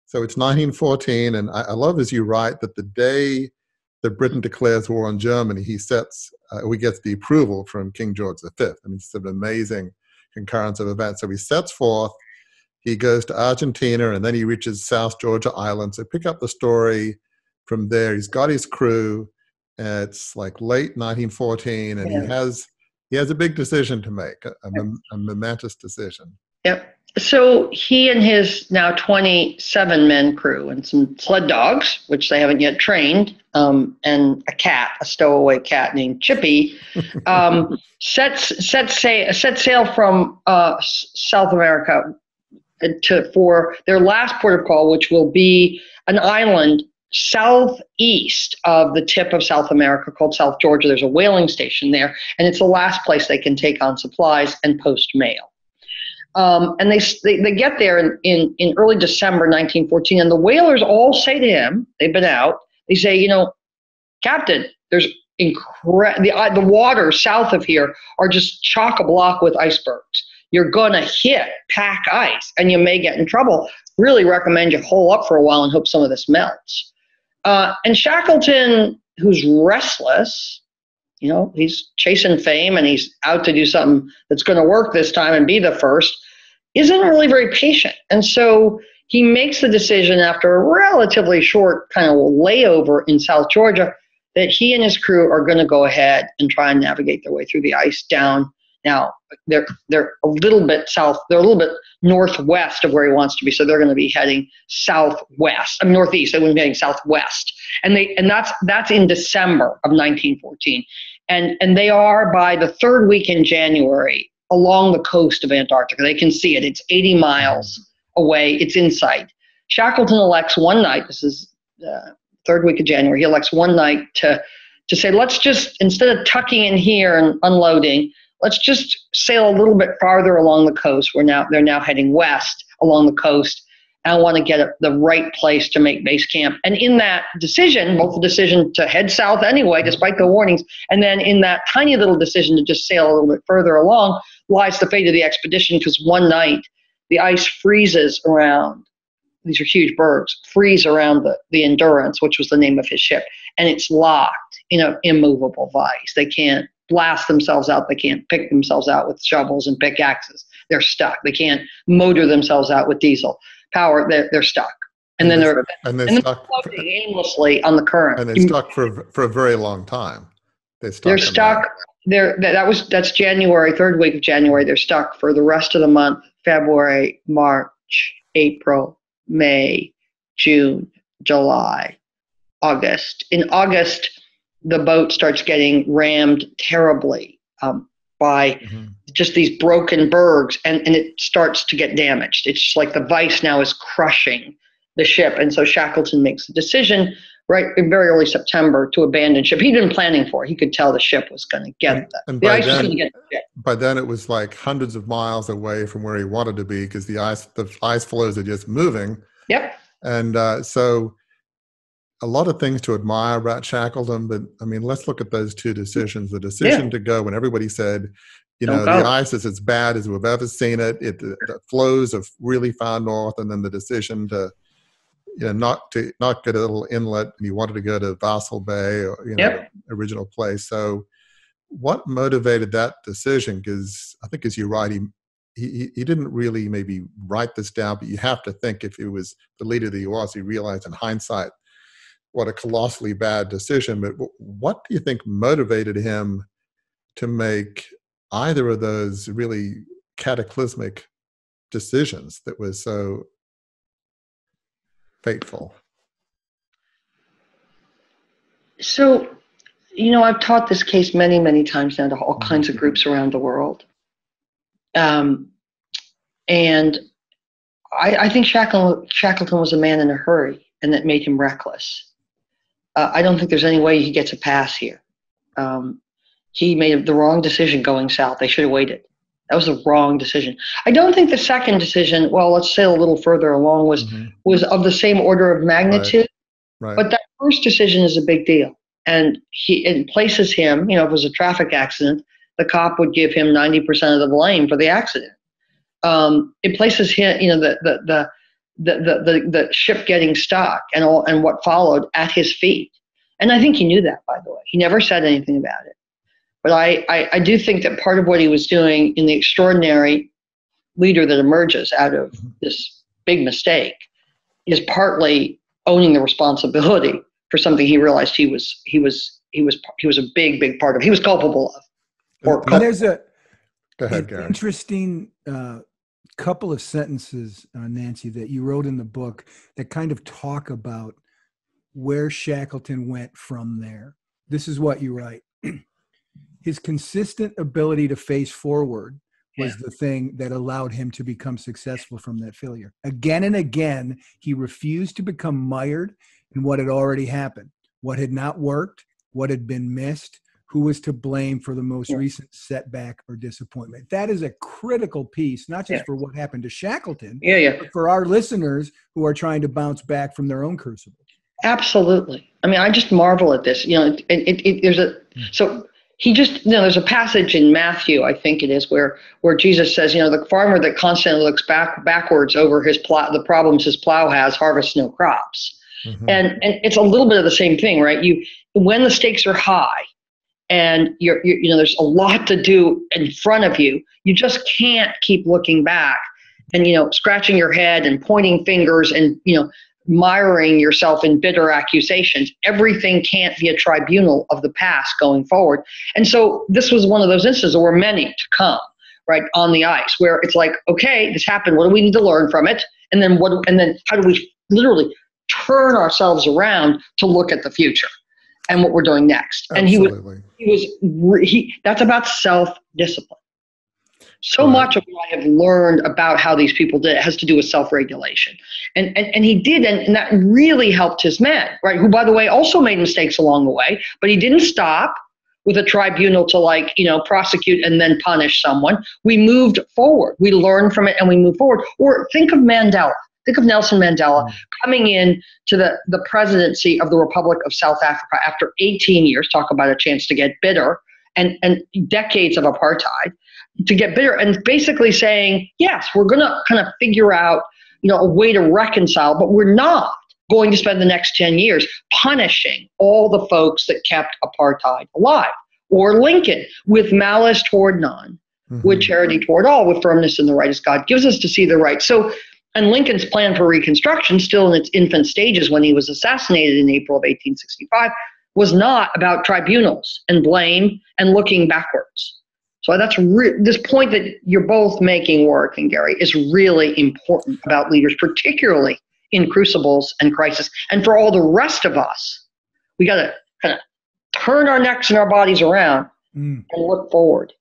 So it's 1914, and I love as you write that the day that Britain declares war on Germany, he gets the approval from King George V. I mean, it's an amazing concurrence of events. So he sets forth, he goes to Argentina, and then he reaches South Georgia Island. So pick up the story from there. He's got his crew. It's like late 1914, and he has a big decision to make, a momentous decision. Yep. So he and his now 27-man crew and some sled dogs, which they haven't yet trained, and a stowaway cat named Chippy, set sail from South America for their last port of call, which will be an island southeast of the tip of South America called South Georgia. There's a whaling station there, and it's the last place they can take on supplies and post mail. And they get there in early December 1914, and the whalers all say to him, they've been out, they say, Captain, there's the waters south of here are just chock-a-block with icebergs. You're going to hit pack ice, and you may get in trouble. Really recommend you hole up for a while and hope some of this melts. And Shackleton, who's restless, he's chasing fame and he's out to do something that's going to work this time and be the first, isn't really very patient. And so he makes the decision after a relatively short kind of layover in South Georgia that he and his crew are going to go ahead and try and navigate their way through the ice down. Now, they're a little bit south, they're a little bit northwest of where he wants to be, so they're going to be heading southwest. Northeast, they wouldn't be heading southwest. And that's in December of 1914. And they are, by the third week in January, along the coast of Antarctica. They can see it. It's 80 miles away. It's in sight. Shackleton elects one night, this is third week of January, he elects one night to say, let's just, instead of tucking in here and unloading, let's just sail a little bit farther along the coast. They're now heading west along the coast. And I want to get the right place to make base camp. And in that decision, both the decision to head south anyway, despite the warnings, and then in that tiny little decision to just sail a little bit further along, lies the fate of the expedition, because one night the ice freezes around, these are huge bergs, freeze around the Endurance, which was the name of his ship, and it's locked in an immovable vice. They can't blast themselves out. They can't pick themselves out with shovels and pickaxes. They're stuck. They can't motor themselves out with diesel power. They're stuck. And then they're stuck floating aimlessly on the current. And they're stuck for a very long time. They're stuck. That's January, third week of January. They're stuck for the rest of the month: February, March, April, May, June, July, August. In August, the boat starts getting rammed terribly by just these broken bergs, and it starts to get damaged. It's just like the vice now is crushing the ship. And so Shackleton makes the decision right in very early September to abandon ship. He'd been planning for it. He could tell the ship was going to get the ice was going to get the ship. By then it was like hundreds of miles away from where he wanted to be, because the ice floes are just moving. Yep. And so a lot of things to admire about Shackleton, but I mean, let's look at those two decisions. The decision to go when everybody said, the ice is as bad as we've ever seen it. The flows are really far north, and then the decision to, not get a little inlet, and he wanted to go to Vassal Bay, or the original place. So, what motivated that decision? Because I think, as you write, he didn't really maybe write this down, but you have to think if he was the leader that he was, he realized in hindsight what a colossally bad decision. But what do you think motivated him to make either of those really cataclysmic decisions that was so fateful? So, I've taught this case many, many times now to all kinds of groups around the world. And I think Shackleton was a man in a hurry, and that made him reckless. I don't think there's any way he gets a pass here. He made the wrong decision going south. They should have waited. That was the wrong decision. I don't think the second decision, well, let's sail a little further along, was of the same order of magnitude. Right. But that first decision is a big deal. And it places him, if it was a traffic accident, the cop would give him 90% of the blame for the accident. It places him, the ship getting stuck and what followed at his feet. And I think he knew that, by the way. He never said anything about it. But I do think that part of what he was doing in the extraordinary leader that emerges out of this big mistake is partly owning the responsibility for something he realized he was a big part of. He was culpable of. And there's Go ahead, Gary. Interesting couple of sentences, Nancy, that you wrote in the book that kind of talk about where Shackleton went from there. This is what you write. His consistent ability to face forward was the thing that allowed him to become successful from that failure. Again and again, he refused to become mired in what had already happened, what had not worked, what had been missed, who was to blame for the most recent setback or disappointment. That is a critical piece, not just for what happened to Shackleton, but for our listeners who are trying to bounce back from their own crucible. Absolutely. I mean, I just marvel at this. There's a passage in Matthew, I think it is, where Jesus says, the farmer that constantly looks backwards over the problems his plow has harvests no crops. Mm-hmm. And it's a little bit of the same thing, right? When the stakes are high and there's a lot to do in front of you, you just can't keep looking back and, scratching your head and pointing fingers and, miring yourself in bitter accusations. Everything can't be a tribunal of the past going forward. And so this was one of those instances. There were many to come, right, on the ice, where it's like, okay, this happened. What do we need to learn from it? And then how do we literally turn ourselves around to look at the future and what we're doing next? Absolutely. And that's about self-discipline. So much of what I have learned about how these people did it has to do with self-regulation. And he did, and that really helped his men, right? Who, by the way, also made mistakes along the way, but he didn't stop with a tribunal to prosecute and then punish someone. We moved forward. We learned from it and we moved forward. Or think of Mandela. Think of Nelson Mandela coming in to the presidency of the Republic of South Africa after 18 years, talk about a chance to get bitter, and decades of apartheid, to get bitter and basically saying, yes, we're going to kind of figure out, a way to reconcile, but we're not going to spend the next 10 years punishing all the folks that kept apartheid alive. Or Lincoln, with malice toward none, with charity toward all, with firmness in the right as God gives us to see the right. So, and Lincoln's plan for Reconstruction, still in its infant stages when he was assassinated in April of 1865, was not about tribunals and blame and looking backwards. So that's this point that you're both making, Warwick and Gary, is really important about leaders, particularly in crucibles and crisis. And for all the rest of us, we got to kind of turn our necks and our bodies around and look forward.